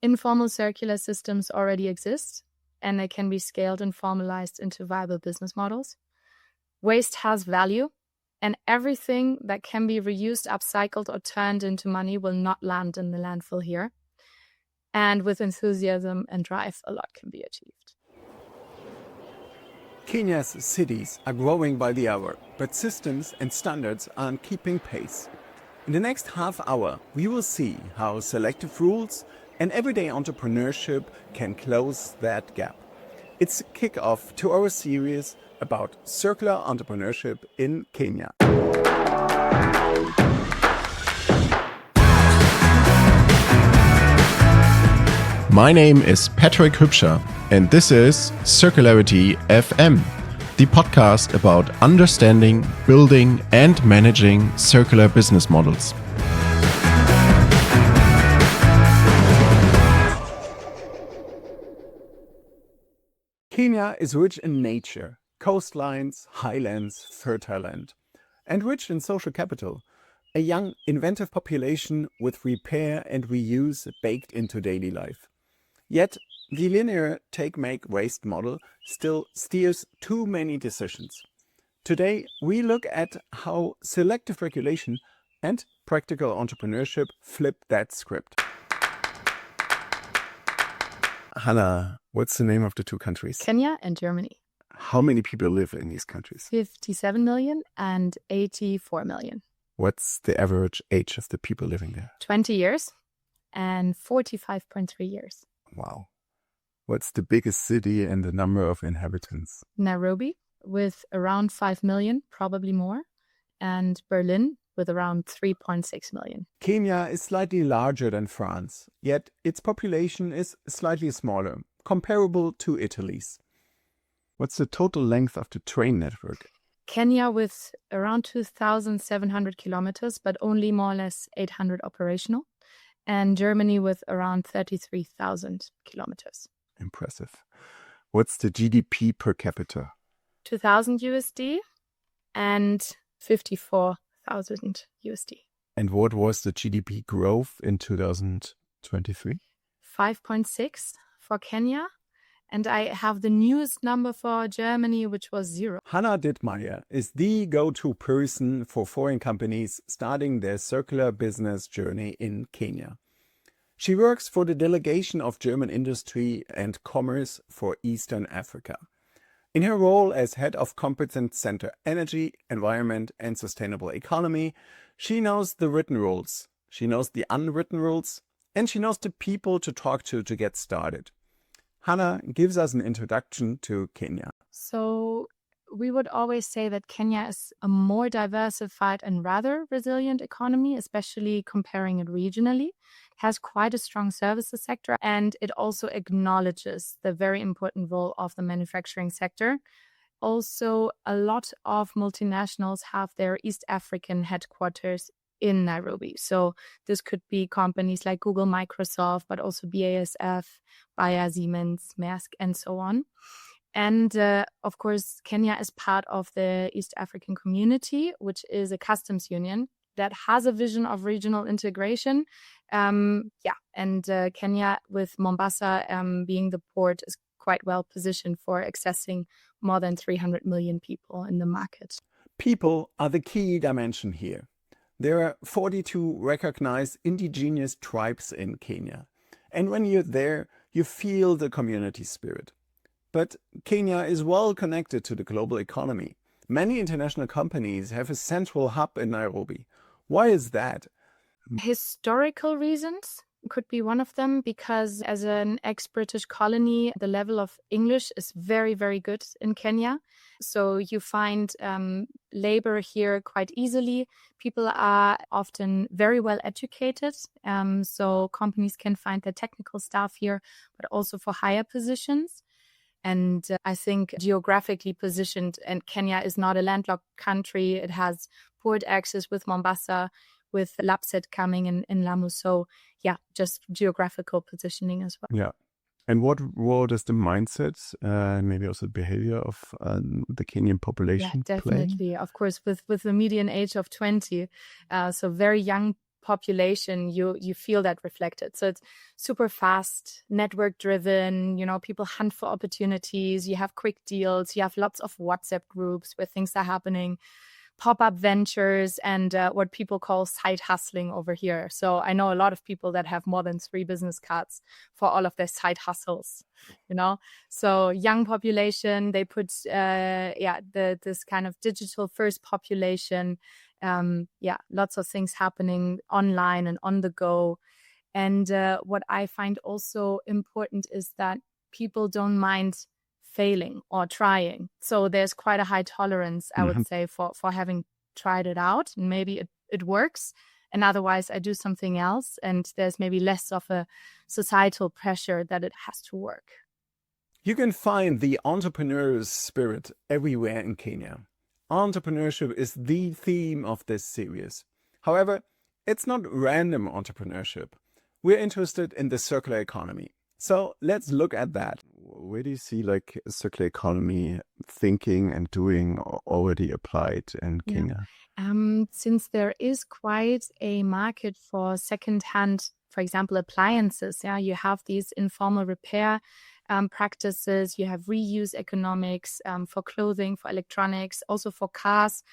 Informal circular systems already exist, and they can be scaled and formalized into viable business models. Waste has value, and everything that can be reused, upcycled, or turned into money will not land in the landfill here. And with enthusiasm and drive, a lot can be achieved. Kenya's cities are growing by the hour, but systems and standards aren't keeping pace. In the next half hour, we will see how selective rules and everyday entrepreneurship can close that gap. It's a kick-off to our series about circular entrepreneurship in Kenya. My name is Patrick Hübscher, and this is Circularity FM, the podcast about understanding, building, and managing circular business models. Kenya is rich in nature, coastlines, highlands, fertile land, and rich in social capital, a young, inventive population with repair and reuse baked into daily life. Yet, the linear take-make-waste model still steers too many decisions. Today, we look at how selective regulation and practical entrepreneurship flip that script. Hannah, what's the name of the two countries? Kenya and Germany. How many people live in these countries? 57 million and 84 million. What's the average age of the people living there? 20 years and 45.3 years. Wow. What's the biggest city and the number of inhabitants? Nairobi with around 5 million, probably more, and Berlin with around 3.6 million. Kenya is slightly larger than France, yet its population is slightly smaller, comparable to Italy's. What's the total length of the train network? Kenya with around 2,700 kilometers, but only more or less 800 operational. And Germany with around 33,000 kilometers. Impressive. What's the GDP per capita? 2,000 USD and 54,000 USD. And what was the GDP growth in 2023? 5.6 for Kenya. And I have the newest number for Germany, which was 0. Hannah Dittmeier is the go-to person for foreign companies starting their circular business journey in Kenya. She works for the Delegation of German Industry and Commerce for Eastern Africa. In her role as head of Competence Center Energy, Environment and Sustainable Economy, she knows the written rules, she knows the unwritten rules, and she knows the people to talk to get started. Hannah gives us an introduction to Kenya. So we would always say that Kenya is a more diversified and rather resilient economy, especially comparing it regionally. It has quite a strong services sector, and it also acknowledges the very important role of the manufacturing sector. Also, a lot of multinationals have their East African headquarters in Nairobi. So this could be companies like Google, Microsoft, but also BASF, Bayer, Siemens, Maersk, and so on. And of course, Kenya is part of the East African Community, which is a customs union that has a vision of regional integration. And Kenya, with Mombasa being the port, is quite well positioned for accessing more than 300 million people in the market. People are the key dimension here. There are 42 recognized indigenous tribes in Kenya. And when you're there, you feel the community spirit. But Kenya is well connected to the global economy. Many international companies have a central hub in Nairobi. Why is that? Historical reasons could be one of them, because as an ex-British colony, the level of English is very, very good in Kenya. So you find labor here quite easily. People are often very well educated. So companies can find their technical staff here, but also for higher positions. And I think geographically positioned, and Kenya is not a landlocked country. It has port access with Mombasa, with Lapset coming in Lamu. So yeah, just geographical positioning as well. Yeah. And what role does the mindset and maybe also behavior of the Kenyan population play? Yeah, definitely. Of course, with the median age of 20. So very young population, you feel that reflected. So it's super fast, network driven, people hunt for opportunities, you have quick deals, you have lots of WhatsApp groups where things are happening, pop-up ventures, and what people call side hustling over here. So I know a lot of people that have more than 3 business cards for all of their side hustles, So young population, they put this kind of digital first population. Lots of things happening online and on the go. And what I find also important is that people don't mind failing or trying. So there's quite a high tolerance, I would say, for having tried it out. And maybe it works. And otherwise I do something else. And there's maybe less of a societal pressure that it has to work. You can find the entrepreneur's spirit everywhere in Kenya. Entrepreneurship is the theme of this series. However, it's not random entrepreneurship. We're interested in the circular economy. So let's look at that. Where do you see circular economy thinking and doing already applied in Kenya? Since there is quite a market for secondhand, for example, appliances, you have these informal repair practices, you have reuse economics for clothing, for electronics, also for cars.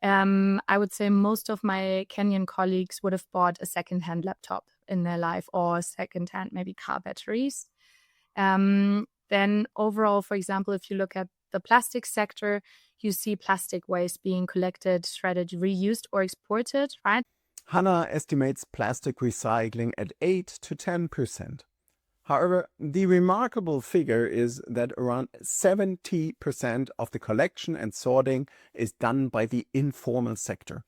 I would say most of my Kenyan colleagues would have bought a secondhand laptop in their life, or secondhand maybe car batteries. Then overall, for example, if you look at the plastic sector, you see plastic waste being collected, shredded, reused, or exported, right? Hannah estimates plastic recycling at 8 to 10%. However, the remarkable figure is that around 70% of the collection and sorting is done by the informal sector.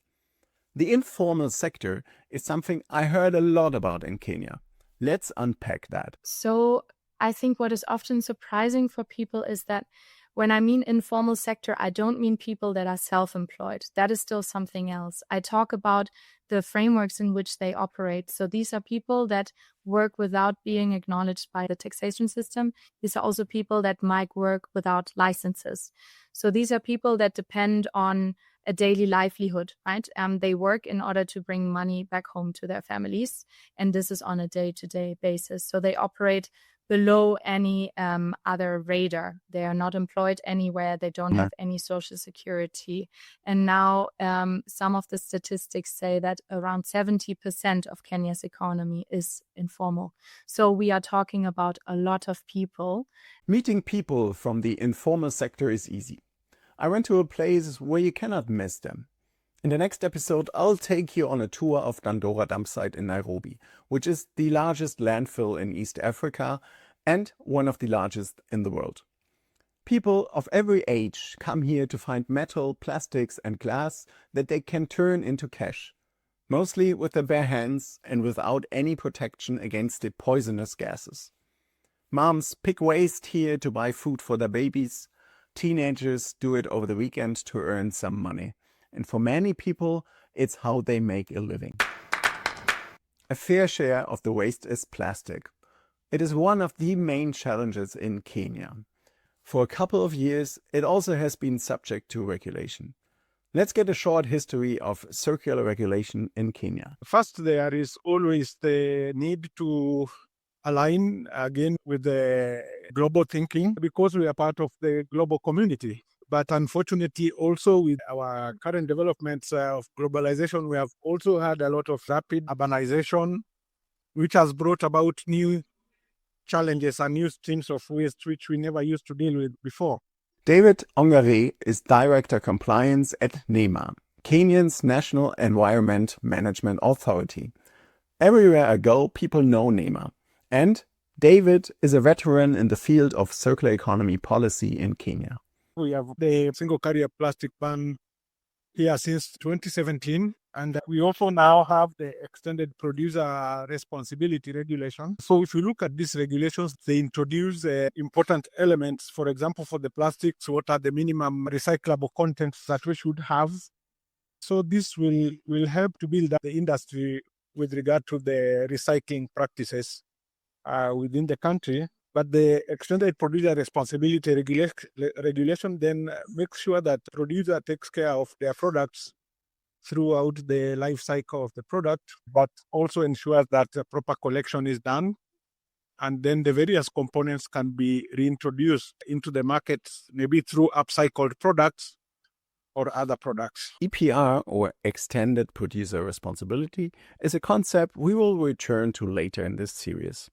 The informal sector is something I heard a lot about in Kenya. Let's unpack that. So I think what is often surprising for people is that when I mean informal sector, I don't mean people that are self-employed. That is still something else. I talk about the frameworks in which they operate. So these are people that work without being acknowledged by the taxation system. These are also people that might work without licenses. So these are people that depend on a daily livelihood, right? They work in order to bring money back home to their families. And this is on a day-to-day basis. So they operate below any other radar. They are not employed anywhere. They don't have any social security. And now some of the statistics say that around 70% of Kenya's economy is informal. So we are talking about a lot of people. Meeting people from the informal sector is easy. I went to a place where you cannot miss them. In the next episode, I'll take you on a tour of Dandora dump site in Nairobi, which is the largest landfill in East Africa and one of the largest in the world. People of every age come here to find metal, plastics and glass that they can turn into cash, mostly with their bare hands and without any protection against the poisonous gases. Moms pick waste here to buy food for their babies. Teenagers do it over the weekend to earn some money. And for many people, it's how they make a living. A fair share of the waste is plastic. It is one of the main challenges in Kenya. For a couple of years, it also has been subject to regulation. Let's get a short history of circular regulation in Kenya. First, there is always the need to align again with the global thinking because we are part of the global community. But unfortunately, also with our current developments of globalization, we have also had a lot of rapid urbanization, which has brought about new challenges and new streams of waste which we never used to deal with before. David Ongare is Director Compliance at NEMA, Kenya's National Environment Management Authority. Everywhere I go, people know NEMA. And David is a veteran in the field of circular economy policy in Kenya. We have the single carrier plastic ban here since 2017. And we also now have the extended producer responsibility regulation. So if you look at these regulations, they introduce important elements. For example, for the plastics, what are the minimum recyclable contents that we should have? So this will help to build up the industry with regard to the recycling practices within the country. But the extended producer responsibility regulation then makes sure that producer takes care of their products throughout the life cycle of the product, but also ensures that the proper collection is done. And then the various components can be reintroduced into the market, maybe through upcycled products or other products. EPR, or Extended Producer Responsibility, is a concept we will return to later in this series.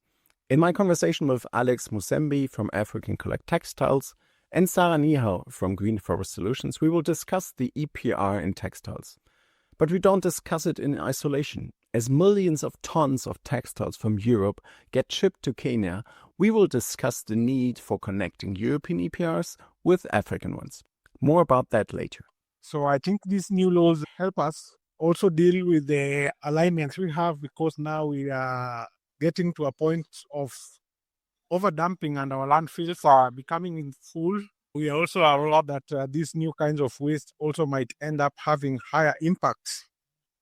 In my conversation with Alex Musembi from African Collect Textiles and Sarah Nihau from Green Forest Solutions, we will discuss the EPR in textiles. But we don't discuss it in isolation. As millions of tons of textiles from Europe get shipped to Kenya, we will discuss the need for connecting European EPRs with African ones. More about that later. So I think these new laws help us also deal with the alignments we have, because now we are getting to a point of overdumping and our landfills are becoming full. We are also aware that these new kinds of waste also might end up having higher impacts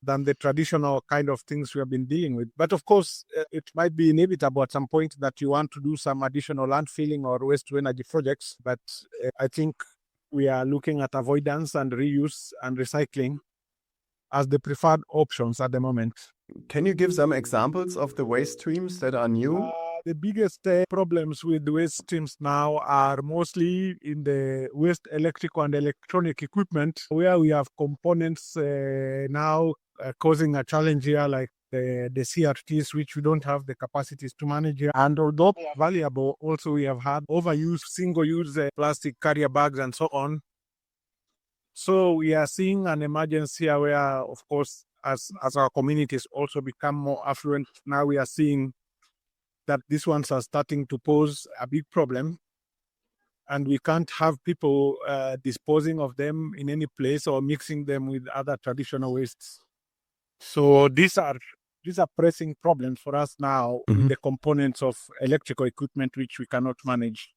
than the traditional kind of things we have been dealing with. But of course, it might be inevitable at some point that you want to do some additional landfilling or waste-to-energy projects. But I think we are looking at avoidance and reuse and recycling as the preferred options at the moment. Can you give some examples of the waste streams that are new? The biggest problems with waste streams now are mostly in the waste electrical and electronic equipment, where we have components now causing a challenge here, like the CRTs, which we don't have the capacities to manage here. And although they are valuable, also we have had overuse, single-use plastic carrier bags and so on. So we are seeing an emergence here where, of course, as our communities also become more affluent, now we are seeing that these ones are starting to pose a big problem. And we can't have people disposing of them in any place or mixing them with other traditional wastes. So these are pressing problems for us now with the components of electrical equipment which we cannot manage.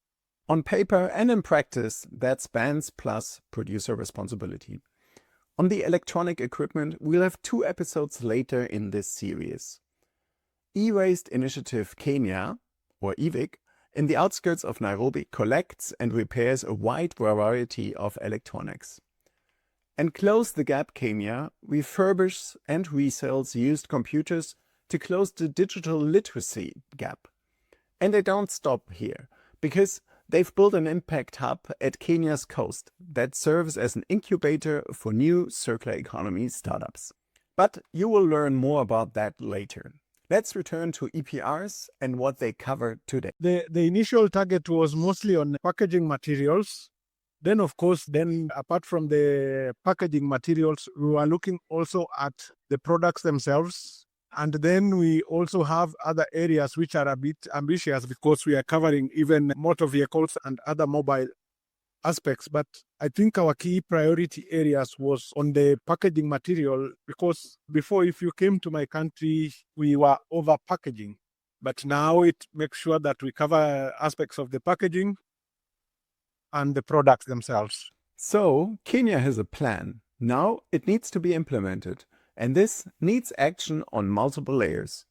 On paper and in practice, that's bans plus producer responsibility. On the electronic equipment, we'll have 2 episodes later in this series. E-Waste Initiative Kenya, or EWIC, in the outskirts of Nairobi, collects and repairs a wide variety of electronics. And Close the Gap Kenya refurbishes and resells used computers to close the digital literacy gap. And they don't stop here, because they've built an impact hub at Kenya's coast that serves as an incubator for new circular economy startups. But you will learn more about that later. Let's return to EPRs and what they cover today. The initial target was mostly on packaging materials. Then, of course, apart from the packaging materials, we were looking also at the products themselves. And then we also have other areas which are a bit ambitious, because we are covering even motor vehicles and other mobile aspects. But I think our key priority areas was on the packaging material, because before, if you came to my country, we were over packaging. But now it makes sure that we cover aspects of the packaging and the products themselves. So Kenya has a plan. Now it needs to be implemented. And this needs action on multiple layers.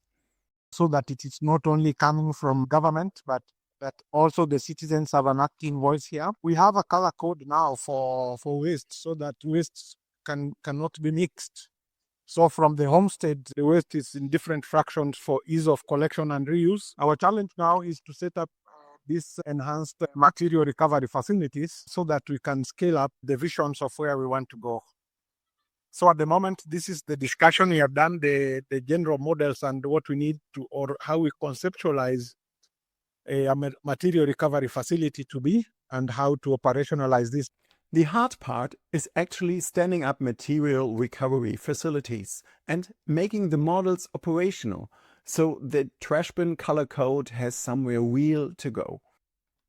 So that it is not only coming from government, but that also the citizens have an active voice here. We have a color code now for waste, so that waste cannot be mixed. So from the homestead, the waste is in different fractions for ease of collection and reuse. Our challenge now is to set up these enhanced material recovery facilities so that we can scale up the visions of where we want to go. So at the moment, this is the discussion. We have done the general models and what we need to, or how we conceptualize a material recovery facility to be and how to operationalize this. The hard part is actually standing up material recovery facilities and making the models operational, so the trash bin color code has somewhere real to go.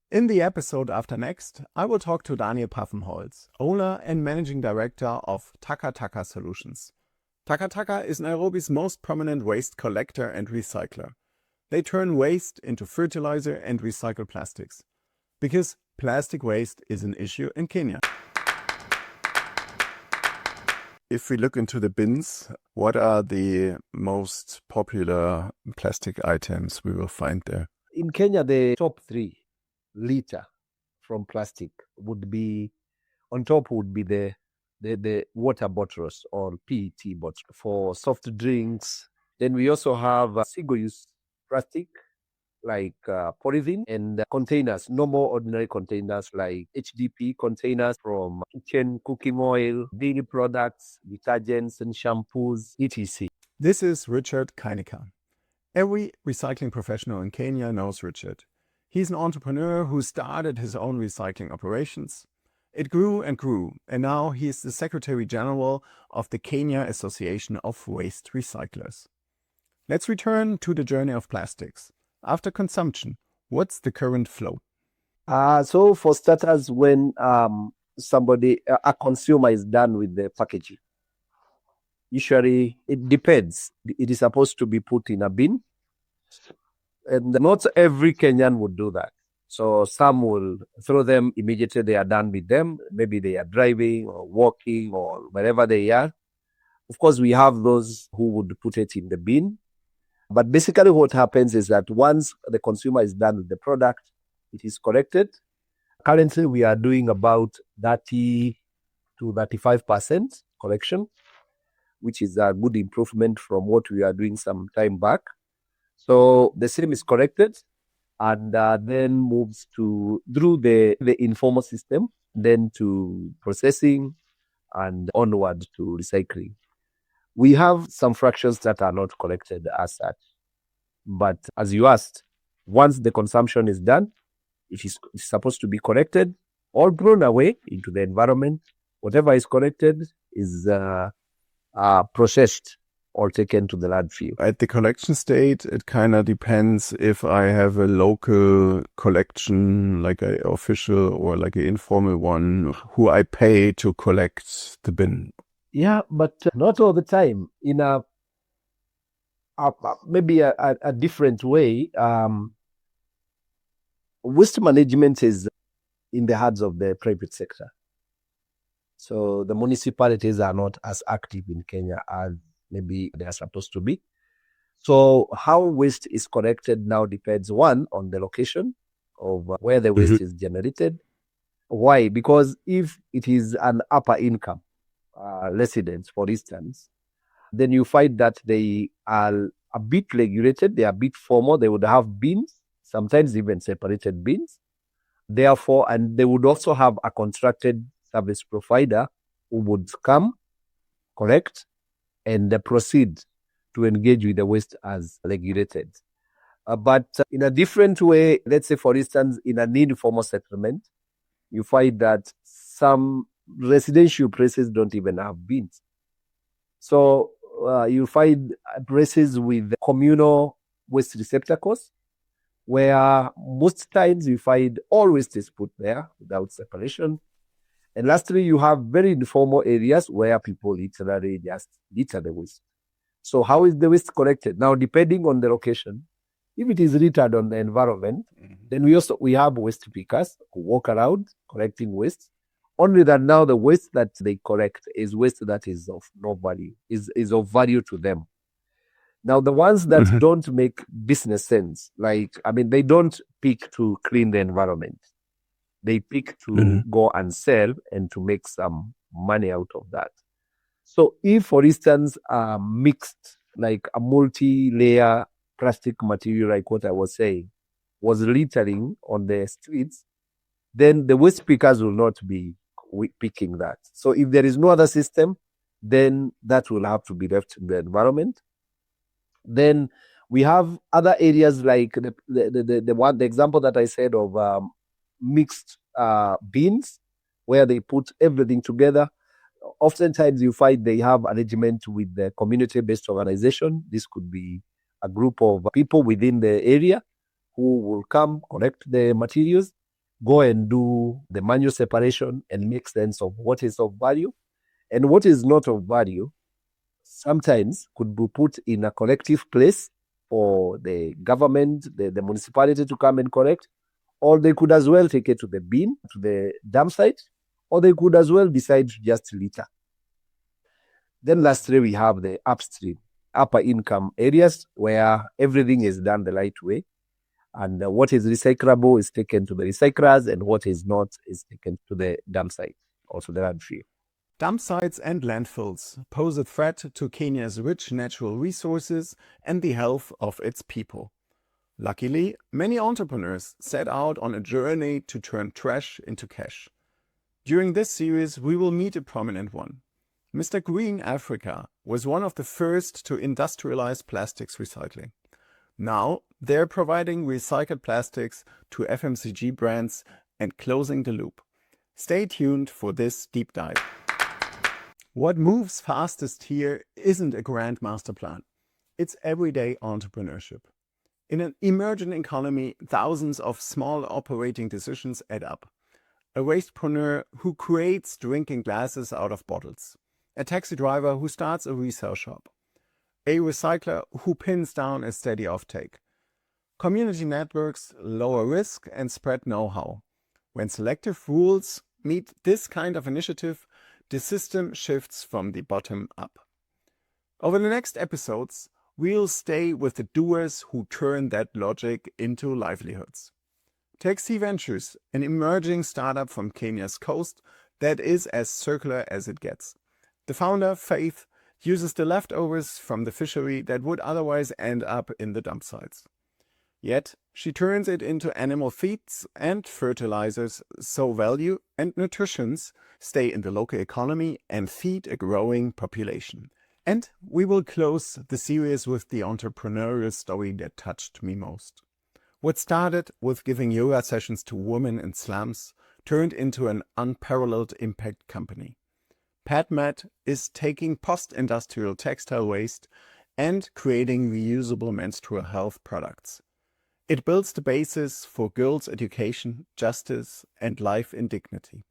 In the episode after next, I will talk to Daniel Paffenholz, owner and managing director of Taka Taka Solutions. Taka Taka is Nairobi's most prominent waste collector and recycler. They turn waste into fertilizer and recycle plastics, because plastic waste is an issue in Kenya. If we look into the bins, what are the most popular plastic items we will find there? In Kenya, the top 3 litter from plastic would be, on top would be the the water bottles or PET bottles for soft drinks. Then we also have single-use plastic like polythene and containers, no more ordinary containers like HDP containers from kitchen cooking oil, dairy products, detergents and shampoos, etc. This is Richard Keineka. Every recycling professional in Kenya knows Richard. He's an entrepreneur who started his own recycling operations. It grew and grew, and now he is the Secretary General of the Kenya Association of Waste Recyclers. Let's return to the journey of plastics. After consumption, what's the current flow? So for starters, when a consumer is done with the packaging, usually it depends. It is supposed to be put in a bin, and not every Kenyan would do that. So some will throw them immediately they are done with them. Maybe they are driving or walking or wherever they are. Of course, we have those who would put it in the bin. But basically what happens is that once the consumer is done with the product, it is collected. Currently, we are doing about 30 to 35% collection, which is a good improvement from what we are doing some time back. So the same is collected and then moves through the informal system, then to processing and onward to recycling. We have some fractions that are not collected as such. But as you asked, once the consumption is done, it is supposed to be collected or thrown away into the environment. Whatever is collected is processed or taken to the landfill. At the collection state, it kind of depends if I have a local collection, like an official or like an informal one, who I pay to collect the bin. Yeah, but not all the time. In maybe a different way, waste management is in the hands of the private sector. So the municipalities are not as active in Kenya as maybe they are supposed to be. So how waste is collected now depends, one, on the location of where the waste is generated. Why? Because if it is an upper income residents, for instance, then you find that they are a bit regulated, they are a bit formal, they would have bins, sometimes even separated bins. Therefore, and they would also have a contracted service provider who would come, collect, and proceed to engage with the waste as regulated. But in a different way, let's say, for instance, in an informal settlement, you find that some residential places don't even have bins. So you find places with communal waste receptacles, where most times you find all waste is put there without separation. And lastly, you have very informal areas where people literally just litter the waste. So how is the waste collected? Now, depending on the location, if it is littered on the environment, then we have waste pickers who walk around collecting waste. Only that now the waste that they collect is waste that is of no value, is of value to them. Now, the ones that don't make business sense, they don't pick to clean the environment. They pick to go and sell and to make some money out of that. So if, for instance, mixed, like a multi-layer plastic material, like what I was saying, was littering on the streets, then the waste pickers will not be picking that. So if there is no other system, then that will have to be left in the environment. Then we have other areas like the example that I said of mixed bins, where they put everything together. Oftentimes you find they have arrangement with the community-based organization. This could be a group of people within the area who will come, collect the materials, go and do the manual separation and make sense of what is of value and what is not of value. Sometimes could be put in a collective place for the government, the municipality to come and collect, or they could as well take it to the bin, to the dump site, or they could as well decide to just litter. Then lastly, we have the upstream, upper income areas where everything is done the right way. And what is recyclable is taken to the recyclers, and what is not is taken to the dump site, also the landfill. Dump sites and landfills pose a threat to Kenya's rich natural resources and the health of its people. Luckily, many entrepreneurs set out on a journey to turn trash into cash. During this series, we will meet a prominent one. Mr. Green Africa was one of the first to industrialize plastics recycling. Now, they're providing recycled plastics to FMCG brands and closing the loop. Stay tuned for this deep dive. What moves fastest here isn't a grand master plan. It's everyday entrepreneurship. In an emerging economy, thousands of small operating decisions add up. A wastepreneur who creates drinking glasses out of bottles. A taxi driver who starts a resale shop. A recycler who pins down a steady offtake. Community networks lower risk and spread know-how. When selective rules meet this kind of initiative, the system shifts from the bottom up. Over the next episodes, we'll stay with the doers who turn that logic into livelihoods. Take Sea Ventures, an emerging startup from Kenya's coast that is as circular as it gets. The founder, Faith, uses the leftovers from the fishery that would otherwise end up in the dump sites. Yet, she turns it into animal feeds and fertilizers so value and nutrition stay in the local economy and feed a growing population. And we will close the series with the entrepreneurial story that touched me most. What started with giving yoga sessions to women in slums turned into an unparalleled impact company. PetMed is taking post-industrial textile waste and creating reusable menstrual health products. It builds the basis for girls' education, justice, and life in dignity.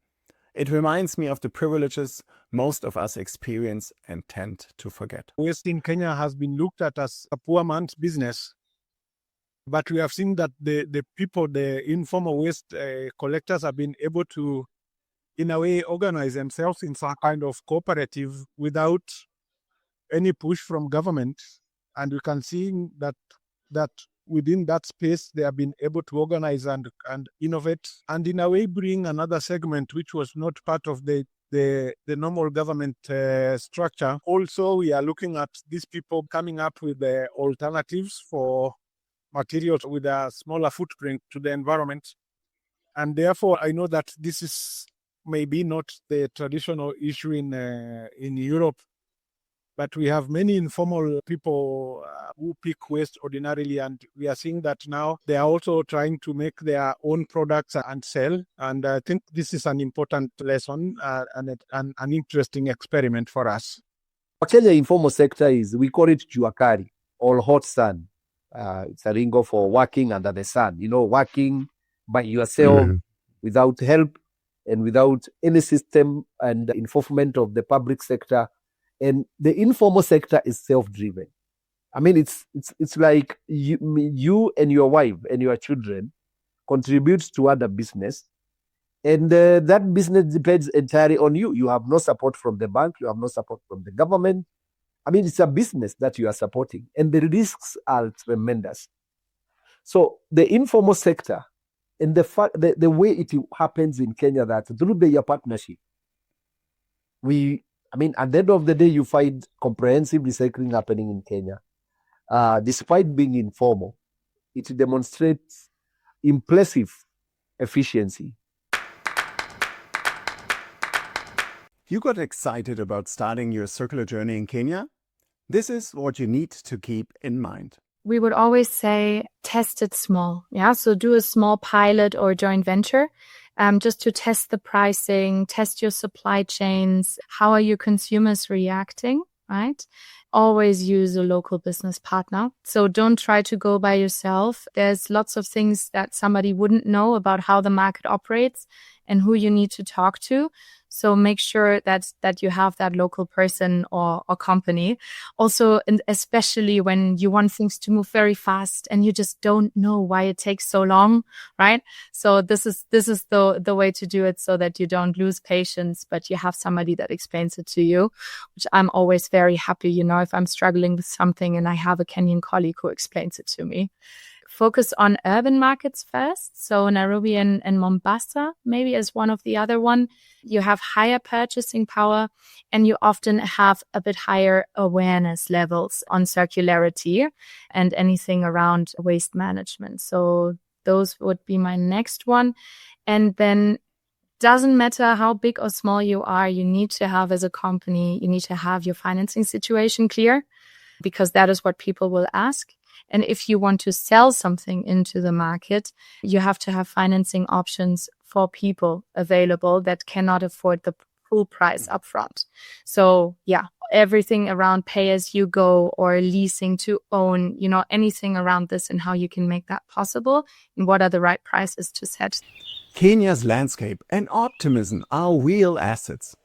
It reminds me of the privileges most of us experience and tend to forget. Waste in Kenya has been looked at as a poor man's business. But we have seen that the people, the informal waste collectors have been able to, in a way, organize themselves in some kind of cooperative without any push from government. And we can see that within that space, they have been able to organize and innovate and in a way bring another segment which was not part of the normal government structure. Also, we are looking at these people coming up with alternatives for materials with a smaller footprint to the environment. And therefore, I know that this is maybe not the traditional issue in Europe, but we have many informal people who pick waste ordinarily, and we are seeing that now they are also trying to make their own products and sell. And I think this is an important lesson and an interesting experiment for us. Kenya informal sector we call it juakari or hot sun. It's a lingo for working under the sun, working by yourself without help and without any system and involvement of the public sector. And the informal sector is self-driven. I mean, it's like you and your wife and your children contribute to other business. And that business depends entirely on you. You have no support from the bank. You have no support from the government. I mean, it's a business that you are supporting, and the risks are tremendous. So the informal sector and the way it happens in Kenya, that through the partnership, at the end of the day, you find comprehensive recycling happening in Kenya. Despite being informal, it demonstrates impressive efficiency. You got excited about starting your circular journey in Kenya? This is what you need to keep in mind. We would always say, test it small. Yeah. So do a small pilot or joint venture, just to test the pricing, test your supply chains. How are your consumers reacting? Right? Always use a local business partner. So don't try to go by yourself. There's lots of things that somebody wouldn't know about how the market operates and who you need to talk to. So make sure that you have that local person or company. Also, and especially when you want things to move very fast and you just don't know why it takes so long, right? So this is the way to do it, so that you don't lose patience, but you have somebody that explains it to you, which I'm always very happy, if I'm struggling with something and I have a Kenyan colleague who explains it to me. focus on urban markets first. So Nairobi and Mombasa maybe as one of the other one. You have higher purchasing power and you often have a bit higher awareness levels on circularity and anything around waste management. So those would be my next one. And then doesn't matter how big or small you are, you need to have as a company, you need to have your financing situation clear because that is what people will ask. And if you want to sell something into the market, you have to have financing options for people available that cannot afford the full price upfront. So yeah, everything around pay as you go or leasing to own, anything around this and how you can make that possible and what are the right prices to set. Kenya's landscape and optimism are real assets.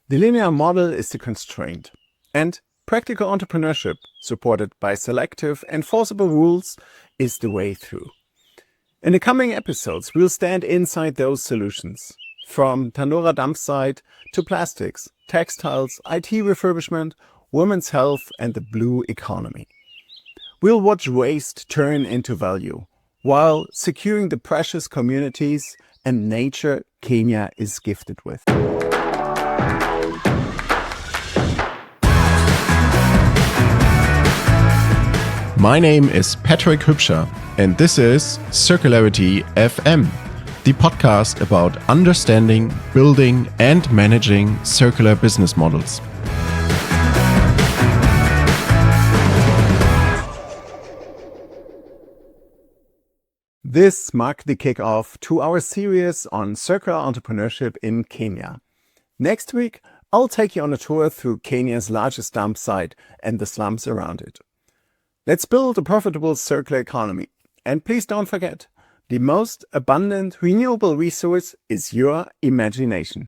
The linear model is the constraint. And practical entrepreneurship, supported by selective, enforceable rules, is the way through. In the coming episodes, we'll stand inside those solutions. From Tanora dump site to plastics, textiles, IT refurbishment, women's health and the blue economy. We'll watch waste turn into value, while securing the precious communities and nature Kenya is gifted with. My name is Patrick Hübscher, and this is Circularity FM, the podcast about understanding, building, and managing circular business models. This marked the kickoff to our series on circular entrepreneurship in Kenya. Next week, I'll take you on a tour through Kenya's largest dump site and the slums around it. Let's build a profitable circular economy. And please don't forget, the most abundant renewable resource is your imagination.